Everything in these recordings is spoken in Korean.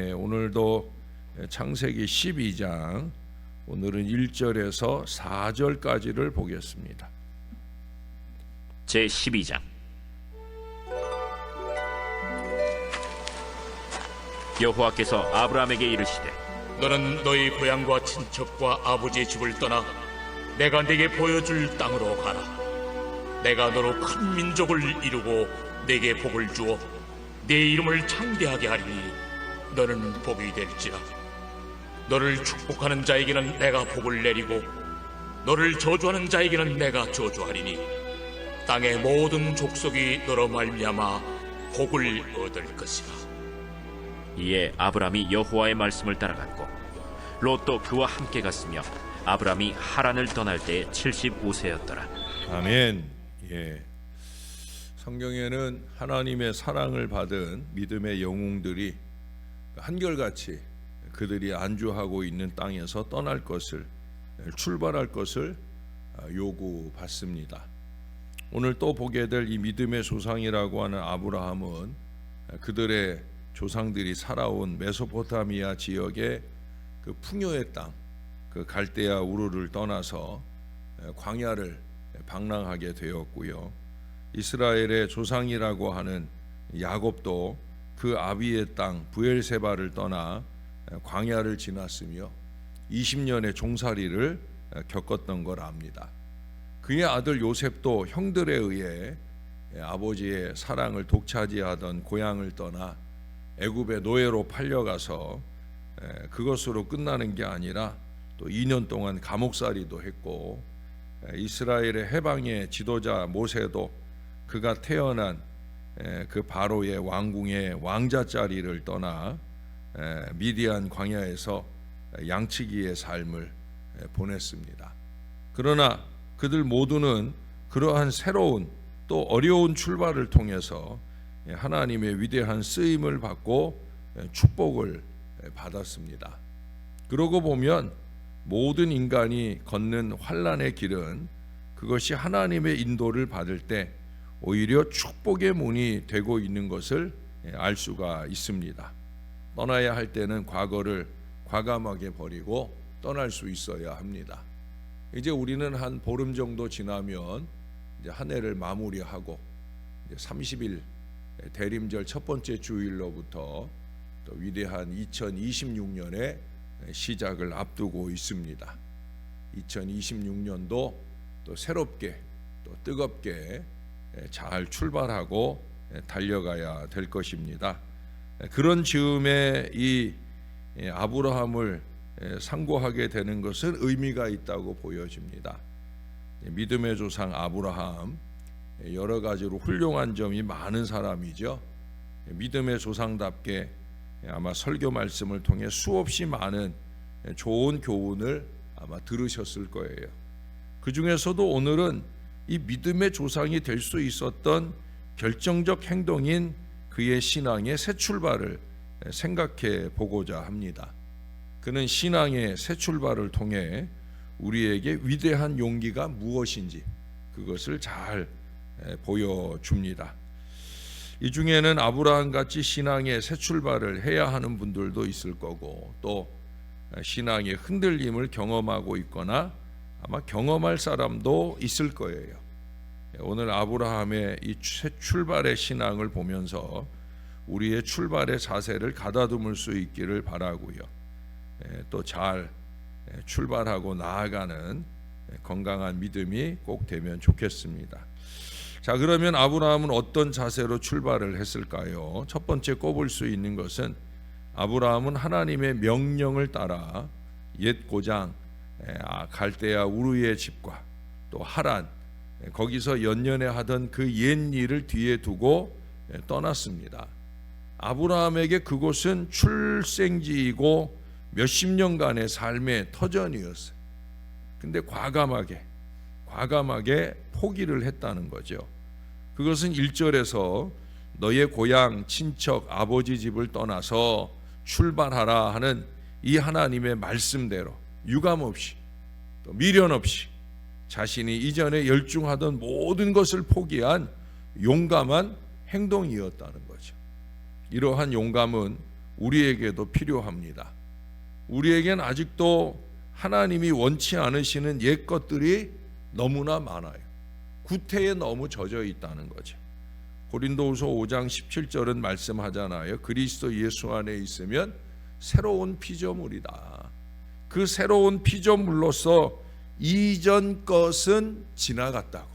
오늘도 창세기 12장 오늘은 1절에서 4절까지를 보겠습니다. 제12장. 여호와께서 아브라함에게 이르시되 너는 너희 고향과 친척과 아버지의 집을 떠나 내가 네게 보여줄 땅으로 가라. 내가 너로 큰 민족을 이루고 네게 복을 주어 네 이름을 창대하게 하리니 너는 복이 될지라. 너를 축복하는 자에게는 내가 복을 내리고 너를 저주하는 자에게는 내가 저주하리니 땅의 모든 족속이 너로 말미암아 복을 얻을 것이라. 이에 아브라함이 여호와의 말씀을 따라갔고 롯도 그와 함께 갔으며 아브라함이 하란을 떠날 때에 75세였더라. 아멘. 성경에는 하나님의 사랑을 받은 믿음의 영웅들이 한결같이 그들이 안주하고 있는 땅에서 떠날 것을, 출발할 것을 요구받습니다. 오늘 또 보게 될 이 믿음의 조상이라고 하는 아브라함은 그들의 조상들이 살아온 메소포타미아 지역의 그 풍요의 땅, 그 갈대아 우르를 떠나서 광야를 방랑하게 되었고요. 이스라엘의 조상이라고 하는 야곱도 그 아비의 땅 브엘세바를 떠나 광야를 지났으며 20년의 종살이를 겪었던 걸 압니다. 그의 아들 요셉도 형들에 의해 아버지의 사랑을 독차지하던 고향을 떠나 애굽의 노예로 팔려가서 그것으로 끝나는 게 아니라 또 2년 동안 감옥살이도 했고, 이스라엘의 해방의 지도자 모세도 그가 태어난 그 바로의 왕궁의 왕자 자리를 떠나 미디안 광야에서 양치기의 삶을 보냈습니다. 그러나 그들 모두는 그러한 새로운 또 어려운 출발을 통해서 하나님의 위대한 쓰임을 받고 축복을 받았습니다. 그러고 보면 모든 인간이 걷는 환난의 길은 그것이 하나님의 인도를 받을 때 오히려 축복의 문이 되고 있는 것을 알 수가 있습니다. 떠나야 할 때는 과거를 과감하게 버리고 떠날 수 있어야 합니다. 이제 우리는 한 보름 정도 지나면 이제 한 해를 마무리하고 이제 30일 대림절 첫 번째 주일로부터 또 위대한 2026년의 시작을 앞두고 있습니다. 2026년도 또 새롭게 또 뜨겁게 잘 출발하고 달려가야 될 것입니다. 그런 즈음에 이 아브라함을 상고하게 되는 것은 의미가 있다고 보여집니다. 믿음의 조상 아브라함, 여러 가지로 훌륭한 점이 많은 사람이죠. 믿음의 조상답게 아마 설교 말씀을 통해 수없이 많은 좋은 교훈을 아마 들으셨을 거예요. 그 중에서도 오늘은 이 믿음의 조상이 될 수 있었던 결정적 행동인 그의 신앙의 새 출발을 생각해 보고자 합니다. 그는 신앙의 새 출발을 통해 우리에게 위대한 용기가 무엇인지 그것을 잘 보여줍니다. 이 중에는 아브라함같이 신앙의 새 출발을 해야 하는 분들도 있을 거고, 또 신앙의 흔들림을 경험하고 있거나 아마 경험할 사람도 있을 거예요. 오늘 아브라함의 이 새 출발의 신앙을 보면서 우리의 출발의 자세를 가다듬을 수 있기를 바라고요. 또 잘 출발하고 나아가는 건강한 믿음이 꼭 되면 좋겠습니다. 자, 그러면 아브라함은 어떤 자세로 출발을 했을까요? 첫 번째 꼽을 수 있는 것은 아브라함은 하나님의 명령을 따라 옛 고장 갈대아 우르의 집과 또 하란, 거기서 연년에 하던 그 옛 일을 뒤에 두고 떠났습니다. 아브라함에게 그곳은 출생지이고 몇십 년간의 삶의 터전이었어요. 근데 과감하게 포기를 했다는 거죠. 그것은 1절에서 너의 고향, 친척, 아버지 집을 떠나서 출발하라 하는 이 하나님의 말씀대로 유감없이 또 미련 없이 자신이 이전에 열중하던 모든 것을 포기한 용감한 행동이었다는 거죠. 이러한 용감은 우리에게도 필요합니다. 우리에겐 아직도 하나님이 원치 않으시는 옛 것들이 너무나 많아요. 구태에 너무 젖어 있다는 거죠. 고린도후서 5장 17절은 말씀하잖아요. 그리스도 예수 안에 있으면 새로운 피조물이다. 그 새로운 피조물로서 이전 것은 지나갔다고,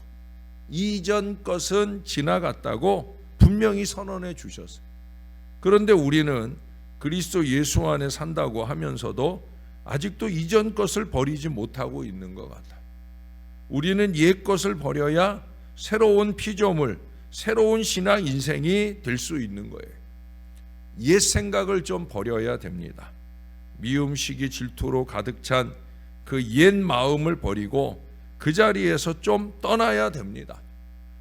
이전 것은 지나갔다고 분명히 선언해 주셨어요. 그런데 우리는 그리스도 예수 안에 산다고 하면서도 아직도 이전 것을 버리지 못하고 있는 것 같아요. 우리는 옛 것을 버려야 새로운 피조물, 새로운 신앙 인생이 될 수 있는 거예요. 옛 생각을 좀 버려야 됩니다. 미움, 시기, 질투로 가득 찬 그 옛 마음을 버리고 그 자리에서 좀 떠나야 됩니다.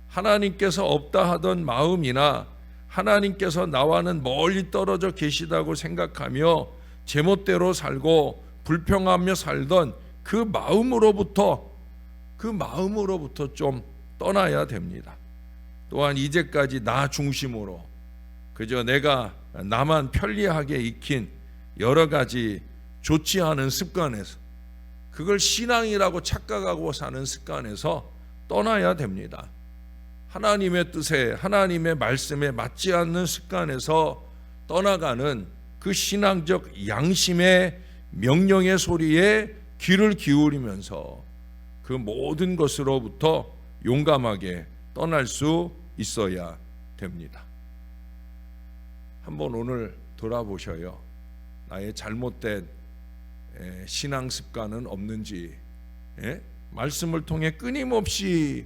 하나님께서 없다 하던 마음이나 하나님께서 나와는 멀리 떨어져 계시다고 생각하며 제멋대로 살고 불평하며 살던 그 마음으로부터 좀 떠나야 됩니다. 또한 이제까지 나 중심으로 그저 내가 나만 편리하게 익힌 여러 가지 좋지 않은 습관에서, 그걸 신앙이라고 착각하고 사는 습관에서 떠나야 됩니다. 하나님의 뜻에, 하나님의 말씀에 맞지 않는 습관에서 떠나가는 그 신앙적 양심의 명령의 소리에 귀를 기울이면서 그 모든 것으로부터 용감하게 떠날 수 있어야 됩니다. 한번 오늘 돌아보셔요. 나의 잘못된 신앙 습관은 없는지, 말씀을 통해 끊임없이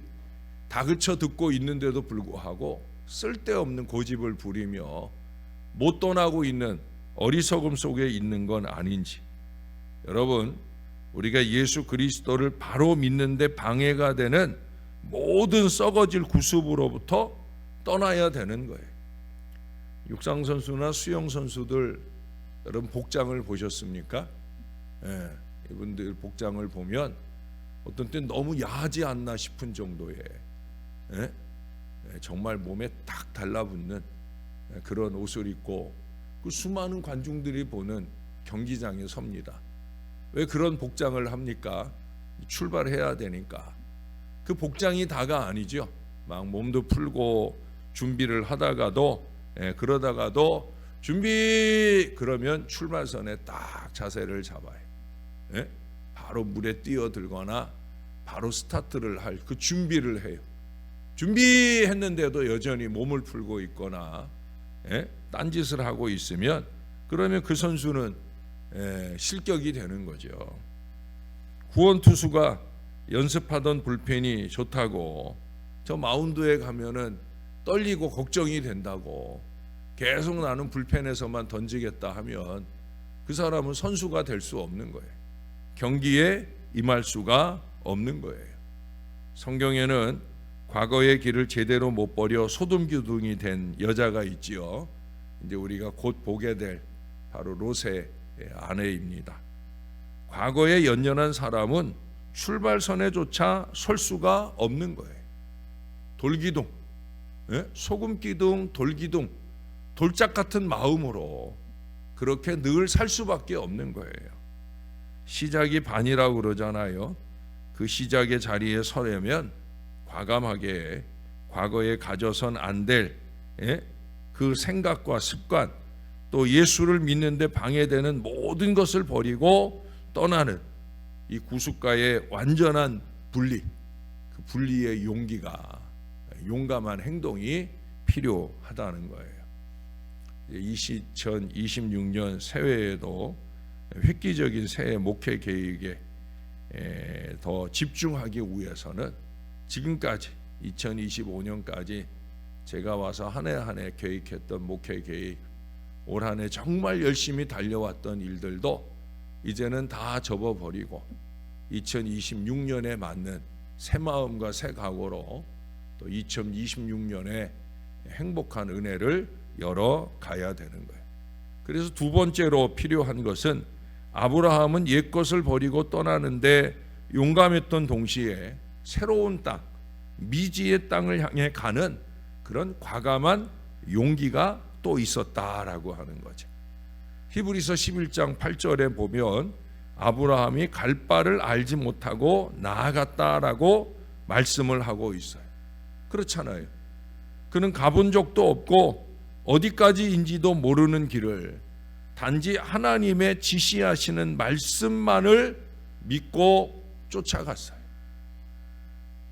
다그쳐 듣고 있는데도 불구하고 쓸데없는 고집을 부리며 못 떠나고 있는 어리석음 속에 있는 건 아닌지. 여러분, 우리가 예수 그리스도를 바로 믿는데 방해가 되는 모든 썩어질 구습으로부터 떠나야 되는 거예요. 육상 선수나 수영 선수들 여러분 복장을 보셨습니까? 이분들 복장을 보면 어떤 때 너무 야하지 않나 싶은 정도의 정말 몸에 딱 달라붙는 그런 옷을 입고 그 수많은 관중들이 보는 경기장에 섭니다. 왜 그런 복장을 합니까? 출발해야 되니까. 그 복장이 다가 아니죠. 막 몸도 풀고 준비를 하다가도 그러다가도 준비 그러면 출발선에 딱 자세를 잡아요. 바로 물에 뛰어들거나 바로 스타트를 할 그 준비를 해요. 준비했는데도 여전히 몸을 풀고 있거나 딴짓을 하고 있으면 그러면 그 선수는 실격이 되는 거죠. 구원투수가 연습하던 불펜이 좋다고 저 마운드에 가면은 떨리고 걱정이 된다고 계속 나는 불펜에서만 던지겠다 하면 그 사람은 선수가 될 수 없는 거예요. 경기에 임할 수가 없는 거예요. 성경에는 과거의 길을 제대로 못 버려 소돔기둥이 된 여자가 있지요. 이제 우리가 곧 보게 될 바로 롯의 아내입니다. 과거에 연연한 사람은 출발선에조차 설 수가 없는 거예요. 돌기둥, 소금기둥, 돌기둥, 돌짝 같은 마음으로 그렇게 늘 살 수밖에 없는 거예요. 시작이 반이라고 그러잖아요. 그 시작의 자리에 서려면 과감하게 과거에 가져선 안 될 그 생각과 습관, 또 예수를 믿는데 방해되는 모든 것을 버리고 떠나는 이 구속과의 완전한 분리, 그 분리의 용기가, 용감한 행동이 필요하다는 거예요. 2026년 새해에도 획기적인 새해 목회 계획에 더 집중하기 위해서는 지금까지 2025년까지 제가 와서 한 해 한 해 계획했던 목회 계획, 올 한 해 정말 열심히 달려왔던 일들도 이제는 다 접어버리고 2026년에 맞는 새 마음과 새 각오로 또 2026년에 행복한 은혜를 열어가야 되는 거예요. 그래서 두 번째로 필요한 것은 아브라함은 옛 것을 버리고 떠나는데 용감했던 동시에 새로운 땅, 미지의 땅을 향해 가는 그런 과감한 용기가 또 있었다라고 하는 거죠. 히브리서 11장 8절에 보면 아브라함이 갈 바를 알지 못하고 나아갔다라고 말씀을 하고 있어요. 그렇잖아요. 그는 가본 적도 없고 어디까지인지도 모르는 길을 단지 하나님의 지시하시는 말씀만을 믿고 쫓아갔어요.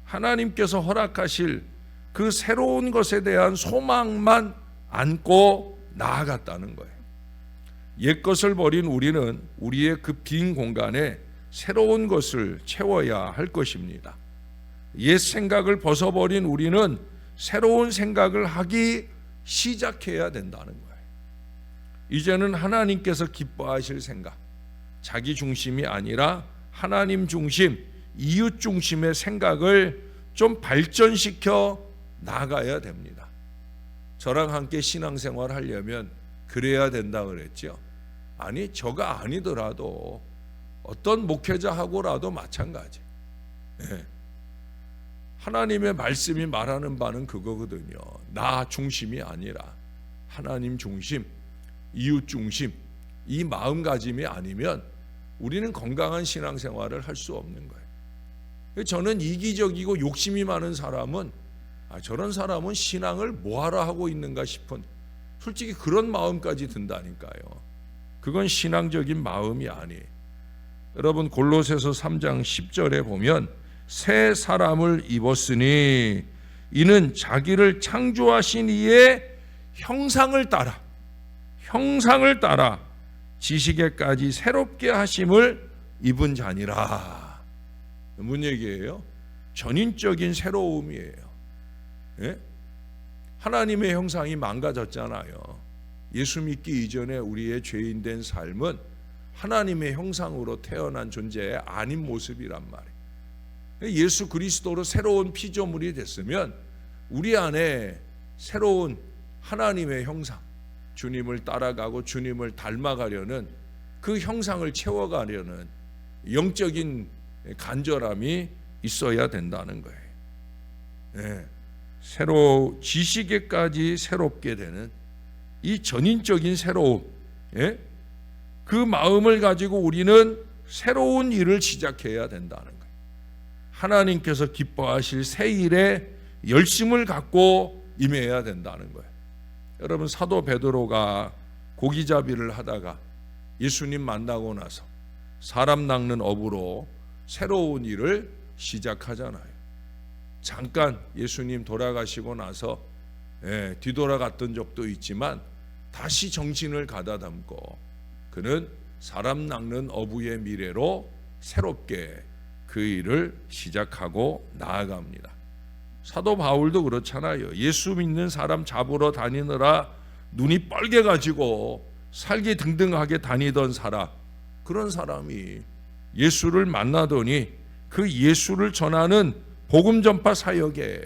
하나님께서 허락하실 그 새로운 것에 대한 소망만 안고 나아갔다는 거예요. 옛것을 버린 우리는 우리의 그 빈 공간에 새로운 것을 채워야 할 것입니다. 옛 생각을 벗어버린 우리는 새로운 생각을 하기 시작해야 된다는 거예요. 이제는 하나님께서 기뻐하실 생각, 자기 중심이 아니라 하나님 중심, 이웃 중심의 생각을 좀 발전시켜 나가야 됩니다. 저랑 함께 신앙생활 하려면 그래야 된다 그랬죠. 아니, 저가 아니더라도 어떤 목회자하고라도 마찬가지. 네. 하나님의 말씀이 말하는 바는 그거거든요. 나 중심이 아니라 하나님 중심, 이웃 중심, 이 마음가짐이 아니면 우리는 건강한 신앙생활을 할 수 없는 거예요. 저는 이기적이고 욕심이 많은 사람은 저런 사람은 신앙을 뭐하러 하고 있는가 싶은, 솔직히 그런 마음까지 든다니까요. 그건 신앙적인 마음이 아니에요. 여러분, 골로새서 3장 10절에 보면 새 사람을 입었으니 이는 자기를 창조하신 이의 형상을 따라 지식에까지 새롭게 하심을 입은 자니라. 뭔 얘기예요? 전인적인 새로움이에요. 예? 하나님의 형상이 망가졌잖아요. 예수 믿기 이전에 우리의 죄인된 삶은 하나님의 형상으로 태어난 존재의 아닌 모습이란 말이에요. 예수 그리스도로 새로운 피조물이 됐으면 우리 안에 새로운 하나님의 형상, 주님을 따라가고 주님을 닮아가려는 그 형상을 채워가려는 영적인 간절함이 있어야 된다는 거예요. 네. 지식에까지 새롭게 되는 이 전인적인 새로움, 예? 그 마음을 가지고 우리는 새로운 일을 시작해야 된다는 거예요. 하나님께서 기뻐하실 새 일에 열심을 갖고 임해야 된다는 거예요. 여러분, 사도 베드로가 고기잡이를 하다가 예수님 만나고 나서 사람 낚는 어부로 새로운 일을 시작하잖아요. 잠깐 예수님 돌아가시고 나서 뒤돌아갔던 적도 있지만 다시 정신을 가다듬고 그는 사람 낚는 어부의 미래로 새롭게 그 일을 시작하고 나아갑니다. 사도 바울도 그렇잖아요. 예수 믿는 사람 잡으러 다니느라 눈이 뻘개가지고 살기 등등하게 다니던 사람, 그런 사람이 예수를 만나더니 그 예수를 전하는 복음 전파 사역에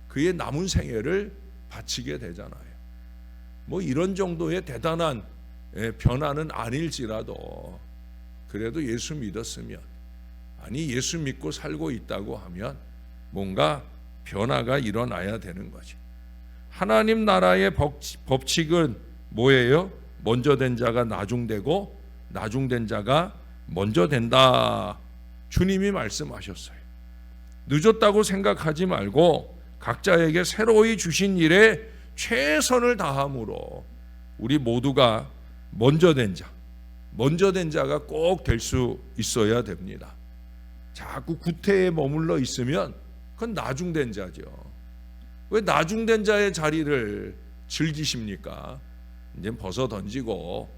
그의 남은 생애를 바치게 되잖아요. 뭐 이런 정도의 대단한 변화는 아닐지라도 그래도 예수 믿었으면, 아니 예수 믿고 살고 있다고 하면 뭔가 변화가 일어나야 되는 거죠. 하나님 나라의 법칙은 뭐예요? 먼저 된 자가 나중되고 나중된 자가 먼저 된다. 주님이 말씀하셨어요. 늦었다고 생각하지 말고 각자에게 새로이 주신 일에 최선을 다함으로 우리 모두가 먼저 된 자가 꼭 될 수 있어야 됩니다. 자꾸 구태에 머물러 있으면 그건 나중된 자죠. 왜 나중된 자의 자리를 즐기십니까? 이제 벗어 던지고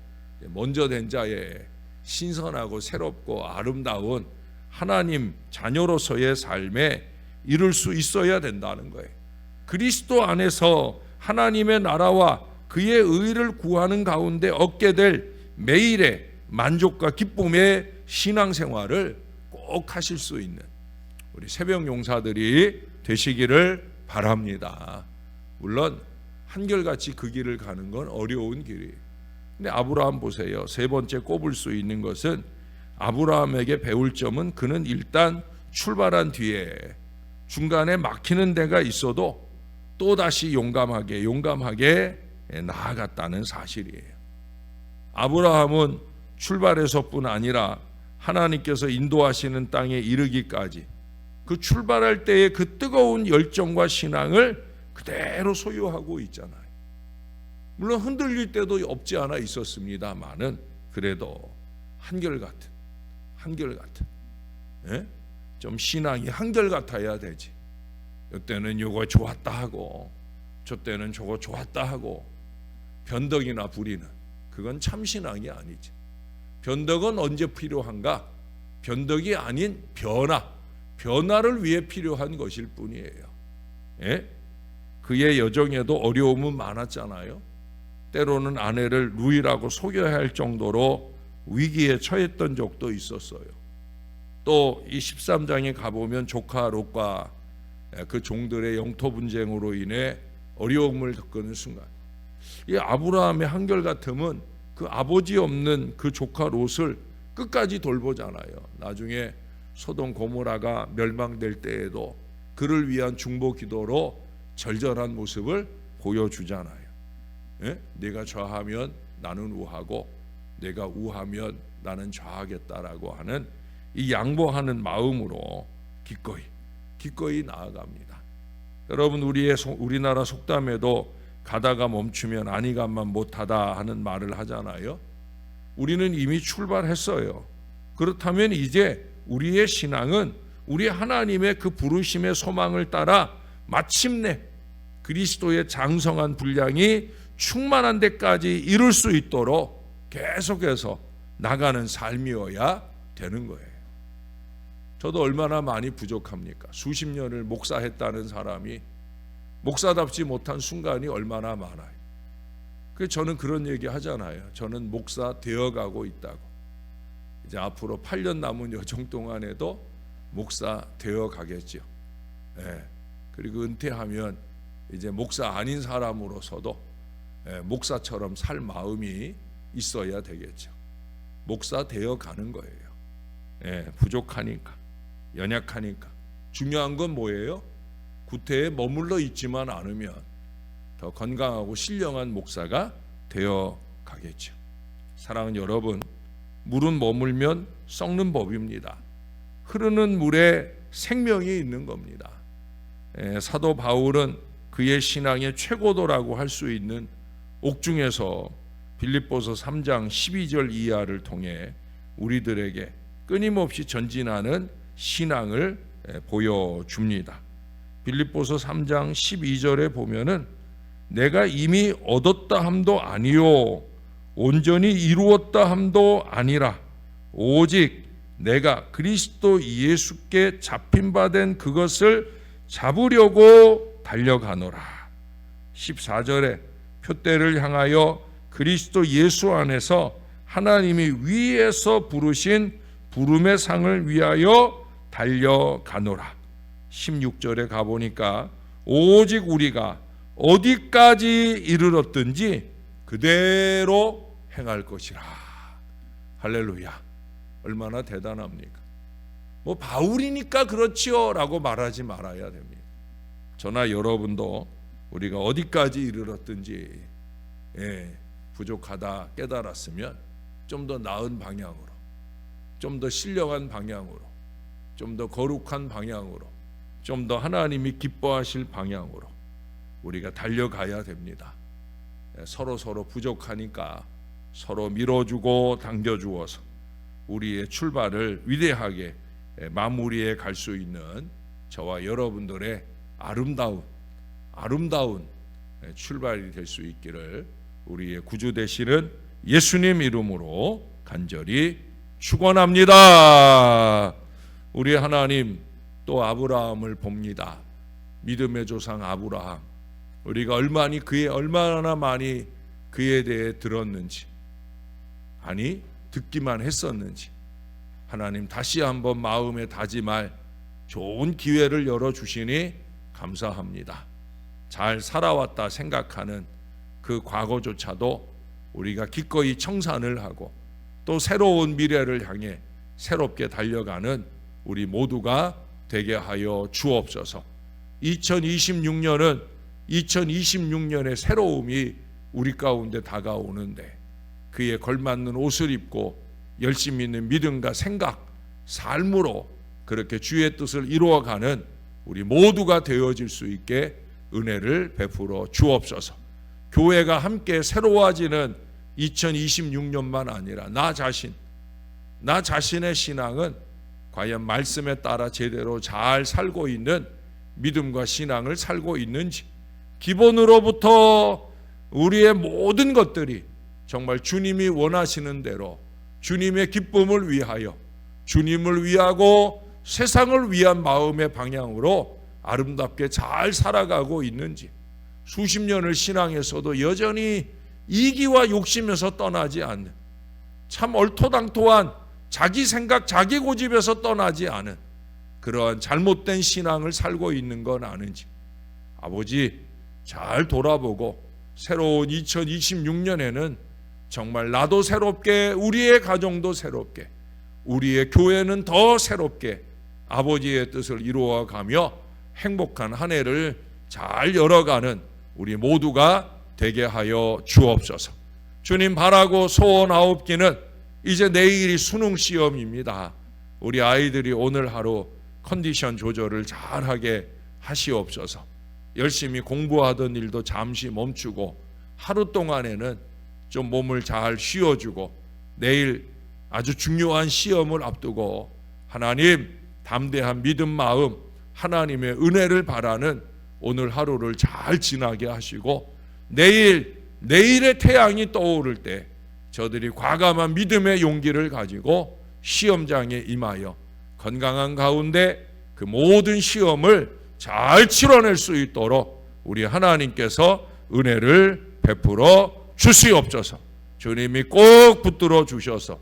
먼저 된 자의 신선하고 새롭고 아름다운 하나님 자녀로서의 삶에 이룰 수 있어야 된다는 거예요. 그리스도 안에서 하나님의 나라와 그의 의를 구하는 가운데 얻게 될 매일의 만족과 기쁨의 신앙생활을 꼭 하실 수 있는 우리 새벽 용사들이 되시기를 바랍니다. 물론 한결같이 그 길을 가는 건 어려운 길이에요. 근데 아브라함 보세요. 세 번째 꼽을 수 있는 것은 아브라함에게 배울 점은 그는 일단 출발한 뒤에 중간에 막히는 데가 있어도 또다시 용감하게 나아갔다는 사실이에요. 아브라함은 출발해서뿐 아니라 하나님께서 인도하시는 땅에 이르기까지 그 출발할 때의 그 뜨거운 열정과 신앙을 그대로 소유하고 있잖아요. 물론 흔들릴 때도 없지 않아 있었습니다만은 그래도 한결같은 예? 좀 신앙이 한결같아야 되지. 이때는 요거 좋았다 하고 저 때는 저거 좋았다 하고 변덕이나 부리는 그건 참 신앙이 아니지. 변덕은 언제 필요한가? 변덕이 아닌 변화를 위해 필요한 것일 뿐이에요. 예? 그의 여정에도 어려움은 많았잖아요. 때로는 아내를 루이라고 속여야 할 정도로 위기에 처했던 적도 있었어요. 또 이 13장에 가보면 조카 롯과 그 종들의 영토 분쟁으로 인해 어려움을 겪는 순간, 이 아브라함의 한결같음은 그 아버지 없는 그 조카 롯을 끝까지 돌보잖아요. 나중에 소돔 고모라가 멸망될 때에도 그를 위한 중보 기도로 절절한 모습을 보여주잖아요. 예? 내가 좌하면 나는 우하고 내가 우하면 나는 좌하겠다라고 하는 이 양보하는 마음으로 기꺼이 나아갑니다. 여러분, 우리나라 속담에도 가다가 멈추면 아니감만 못하다 하는 말을 하잖아요. 우리는 이미 출발했어요. 그렇다면 이제 우리의 신앙은 우리 하나님의 그 부르심의 소망을 따라 마침내 그리스도의 장성한 분량이 충만한 데까지 이룰 수 있도록 계속해서 나가는 삶이어야 되는 거예요. 저도 얼마나 많이 부족합니까? 수십 년을 목사했다는 사람이 목사답지 못한 순간이 얼마나 많아요. 그래서 저는 그런 얘기 하잖아요. 저는 목사 되어가고 있다고. 이제 앞으로 8년 남은 여정 동안에도 목사 되어가겠죠. 예. 그리고 은퇴하면 이제 목사 아닌 사람으로서도 목사처럼 살 마음이 있어야 되겠죠. 목사 되어가는 거예요. 부족하니까, 연약하니까. 중요한 건 뭐예요? 구태에 머물러 있지만 않으면 더 건강하고 신령한 목사가 되어 가겠죠. 사랑하는 여러분, 물은 머물면 썩는 법입니다. 흐르는 물에 생명이 있는 겁니다. 사도 바울은 그의 신앙의 최고도라고 할 수 있는 옥중에서 빌립보서 3장 12절 이하를 통해 우리들에게 끊임없이 전진하는 신앙을 보여줍니다. 빌립보서 3장 12절에 보면은 내가 이미 얻었다 함도 아니요 온전히 이루었다 함도 아니라 오직 내가 그리스도 예수께 잡힌 바 된 그것을 잡으려고 달려가노라. 14절에 표대를 향하여 그리스도 예수 안에서 하나님이 위에서 부르신 부름의 상을 위하여 달려가노라. 16절에 가보니까 오직 우리가 어디까지 이르렀든지 그대로 행할 것이라. 할렐루야. 얼마나 대단합니까? 뭐 바울이니까 그렇지요 라고 말하지 말아야 됩니다. 저나 여러분도 우리가 어디까지 이르렀든지 부족하다 깨달았으면 좀 더 나은 방향으로, 좀 더 신령한 방향으로, 좀 더 거룩한 방향으로, 좀 더 하나님이 기뻐하실 방향으로 우리가 달려가야 됩니다. 서로 부족하니까 서로 밀어주고 당겨주어서 우리의 출발을 위대하게 마무리해 갈 수 있는 저와 여러분들의 아름다운 출발이 될 수 있기를 우리의 구주 되시는 예수님 이름으로 간절히 축원합니다. 우리 하나님 또 아브라함을 봅니다. 믿음의 조상 아브라함. 우리가 얼마나 많이 그에 대해 들었는지, 아니 듣기만 했었는지 하나님 다시 한번 마음에 다짐할 좋은 기회를 열어주시니 감사합니다. 잘 살아왔다 생각하는 그 과거조차도 우리가 기꺼이 청산을 하고 또 새로운 미래를 향해 새롭게 달려가는 우리 모두가 되게 하여 주옵소서. 2026년은 2026년의 새로움이 우리 가운데 다가오는데 그에 걸맞는 옷을 입고 열심히 있는 믿음과 생각, 삶으로 그렇게 주의 뜻을 이루어가는 우리 모두가 되어질 수 있게 은혜를 베풀어 주옵소서. 교회가 함께 새로워지는 2026년만 아니라 나 자신의 신앙은 과연 말씀에 따라 제대로 잘 살고 있는 믿음과 신앙을 살고 있는지, 기본으로부터 우리의 모든 것들이 정말 주님이 원하시는 대로 주님의 기쁨을 위하여, 주님을 위하고 세상을 위한 마음의 방향으로 아름답게 잘 살아가고 있는지, 수십 년을 신앙에서도 여전히 이기와 욕심에서 떠나지 않는, 참 얼토당토한 자기 생각, 자기 고집에서 떠나지 않은 그러한 잘못된 신앙을 살고 있는 건 아는지, 아버지 잘 돌아보고 새로운 2026년에는 정말 나도 새롭게, 우리의 가정도 새롭게, 우리의 교회는 더 새롭게 아버지의 뜻을 이루어가며 행복한 한 해를 잘 열어가는 우리 모두가 되게 하여 주옵소서. 주님 바라고 소원하옵기는 이제 내일이 수능 시험입니다. 우리 아이들이 오늘 하루 컨디션 조절을 잘하게 하시옵소서. 열심히 공부하던 일도 잠시 멈추고 하루 동안에는 좀 몸을 잘 쉬어주고 내일 아주 중요한 시험을 앞두고 하나님 담대한 믿음 마음, 하나님의 은혜를 바라는 오늘 하루를 잘 지나게 하시고 내일의 태양이 떠오를 때 저들이 과감한 믿음의 용기를 가지고 시험장에 임하여 건강한 가운데 그 모든 시험을 잘 치러낼 수 있도록 우리 하나님께서 은혜를 베풀어 주시옵소서. 주님이 꼭 붙들어 주셔서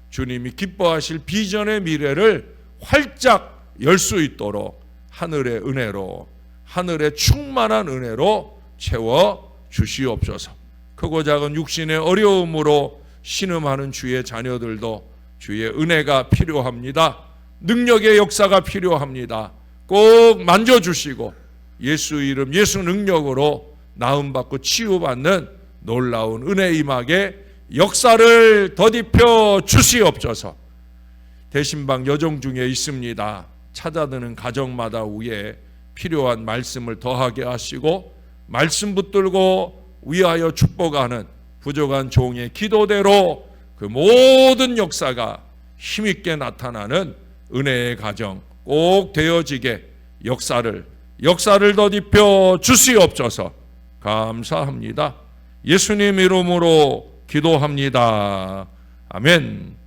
주님이 기뻐하실 비전의 미래를 활짝 열 수 있도록 하늘의 은혜로, 하늘의 충만한 은혜로 채워 주시옵소서. 크고 작은 육신의 어려움으로 신음하는 주의 자녀들도 주의 은혜가 필요합니다. 능력의 역사가 필요합니다. 꼭 만져주시고 예수 이름, 예수 능력으로 나음받고 치유받는 놀라운 은혜 임하게 역사를 더딥혀 주시옵소서. 대신방 여정 중에 있습니다. 찾아드는 가정마다 위에 필요한 말씀을 더하게 하시고 말씀 붙들고 위하여 축복하는 부족한 종의 기도대로 그 모든 역사가 힘있게 나타나는 은혜의 가정 꼭 되어지게 역사를 더딥혀 주시옵소서. 감사합니다. 예수님 이름으로 기도합니다. 아멘.